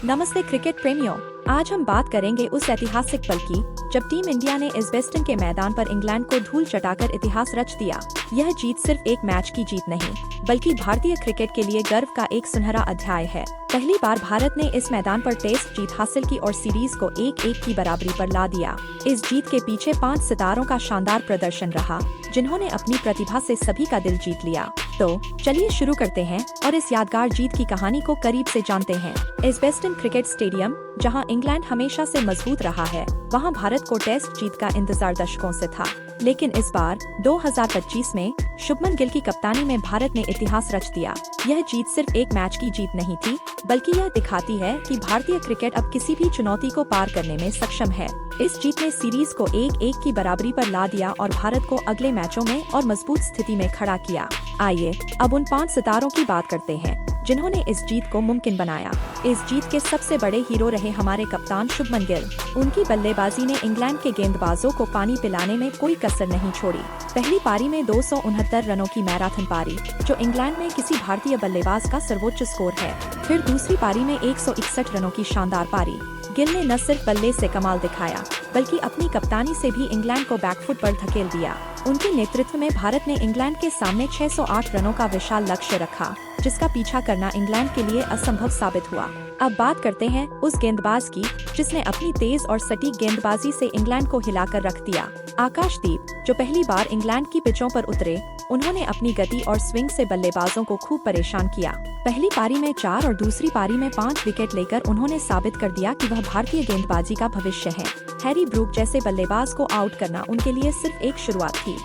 नमस्ते क्रिकेट प्रेमियों, आज हम बात करेंगे उस ऐतिहासिक पल की जब टीम इंडिया ने एजबेस्टन के मैदान पर इंग्लैंड को धूल चटाकर इतिहास रच दिया। यह जीत सिर्फ एक मैच की जीत नहीं, बल्कि भारतीय क्रिकेट के लिए गर्व का एक सुनहरा अध्याय है। पहली बार भारत ने इस मैदान पर टेस्ट जीत हासिल की और सीरीज को 1-1 की बराबरी पर ला दिया। इस जीत के पीछे 5 सितारों का शानदार प्रदर्शन रहा, जिन्होंने अपनी प्रतिभा से सभी का दिल जीत लिया। तो चलिए शुरू करते हैं और इस यादगार जीत की कहानी को करीब से जानते हैं। एजबेस्टन क्रिकेट स्टेडियम, जहां इंग्लैंड हमेशा से मजबूत रहा है, वहां भारत को टेस्ट जीत का इंतजार दशकों से था। लेकिन इस बार 2025 में शुभमन गिल की कप्तानी में भारत ने इतिहास रच दिया। यह जीत सिर्फ एक मैच की जीत नहीं थी, बल्कि यह दिखाती है कि भारतीय क्रिकेट अब किसी भी चुनौती को पार करने में सक्षम है। इस जीत ने सीरीज को 1-1 की बराबरी पर ला दिया और भारत को अगले मैचों में और मजबूत स्थिति में खड़ा किया। आइए अब उन 5 सितारों की बात करते हैं जिन्होंने इस जीत को मुमकिन बनाया। इस जीत के सबसे बड़े हीरो रहे हमारे कप्तान शुभमन गिल। उनकी बल्लेबाजी ने इंग्लैंड के गेंदबाजों को पानी पिलाने में कोई कसर नहीं छोड़ी। पहली पारी में 269 रनों की मैराथन पारी, जो इंग्लैंड में किसी भारतीय बल्लेबाज का सर्वोच्च स्कोर है। फिर दूसरी पारी में 161 रनों की शानदार पारी। गिल ने न सिर्फ बल्ले से कमाल दिखाया, बल्कि अपनी कप्तानी से भी इंग्लैंड को बैकफुट पर धकेल दिया। उनके नेतृत्व में भारत ने इंग्लैंड के सामने 608 रनों का विशाल लक्ष्य रखा, जिसका पीछा करना इंग्लैंड के लिए असंभव साबित हुआ। अब बात करते हैं उस गेंदबाज की जिसने अपनी तेज और सटीक गेंदबाजी से इंग्लैंड को हिलाकर रख दिया। आकाशदीप, जो पहली बार इंग्लैंड की पिचों पर उतरे, उन्होंने अपनी गति और स्विंग से बल्लेबाजों को खूब परेशान किया। पहली पारी में 4 और दूसरी पारी में 5 विकेट लेकर उन्होंने साबित कर दिया कि वह भारतीय गेंदबाजी का भविष्य है। हैरी ब्रूक जैसे बल्लेबाज को आउट करना उनके लिए सिर्फ एक शुरुआत थी।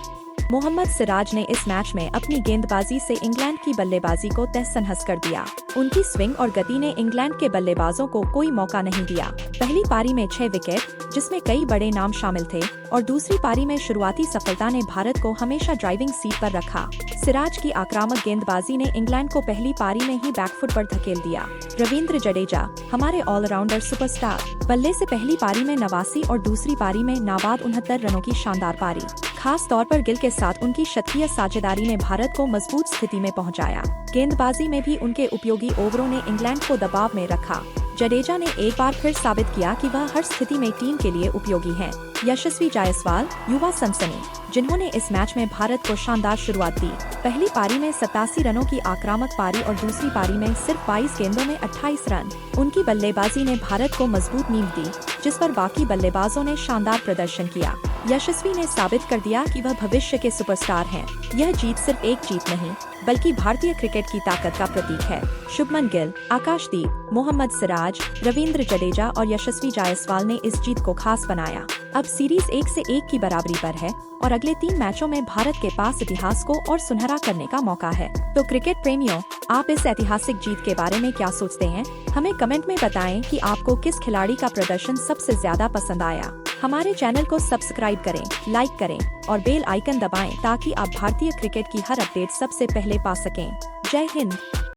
मोहम्मद सिराज ने इस मैच में अपनी गेंदबाजी से इंग्लैंड की बल्लेबाजी को तहस-नहस कर दिया। उनकी स्विंग और गति ने इंग्लैंड के बल्लेबाजों को कोई मौका नहीं दिया। पहली पारी में 6 विकेट, जिसमें कई बड़े नाम शामिल थे, और दूसरी पारी में शुरुआती सफलता ने भारत को हमेशा ड्राइविंग सीट पर रखा। सिराज की आक्रामक गेंदबाजी ने इंग्लैंड को पहली पारी में ही बैकफुट पर धकेल दिया। रविंद्र जडेजा, हमारे ऑलराउंडर सुपरस्टार, बल्ले से पहली पारी में 89 और दूसरी पारी में नाबाद 69 रनों की शानदार पारी। खास तौर पर गिल के साथ उनकी शतकीय साझेदारी ने भारत को मजबूत स्थिति में पहुंचाया। गेंदबाजी में भी उनके उपयोगी ओवरों ने इंग्लैंड को दबाव में रखा। जडेजा ने एक बार फिर साबित किया कि वह हर स्थिति में टीम के लिए उपयोगी हैं। यशस्वी जायसवाल, युवा सनसनी, जिन्होंने इस मैच में भारत को शानदार शुरुआत दी। पहली पारी में 87 रनों की आक्रामक पारी और दूसरी पारी में सिर्फ 22 गेंदों में 28 रन। उनकी बल्लेबाजी ने भारत को मजबूत नींव दी, जिस पर बाकी बल्लेबाजों ने शानदार प्रदर्शन किया। यशस्वी ने साबित कर दिया कि वह भविष्य के सुपरस्टार हैं। यह जीत सिर्फ एक जीत नहीं, बल्कि भारतीय क्रिकेट की ताकत का प्रतीक है। शुभमन गिल, आकाशदीप, मोहम्मद सिराज, रविंद्र जडेजा और यशस्वी जायसवाल ने इस जीत को खास बनाया। अब सीरीज 1-1 की बराबरी पर है और अगले 3 मैचों में भारत के पास इतिहास को और सुनहरा करने का मौका है। तो क्रिकेट प्रेमियों, आप इस ऐतिहासिक जीत के बारे में क्या सोचते हैं? हमें कमेंट में बताएं कि आपको किस खिलाड़ी का प्रदर्शन सबसे ज्यादा पसंद आया। हमारे चैनल को सब्सक्राइब करें, लाइक करें और बेल आइकन दबाएं ताकि आप भारतीय क्रिकेट की हर अपडेट सबसे पहले पा सकें। जय हिंद।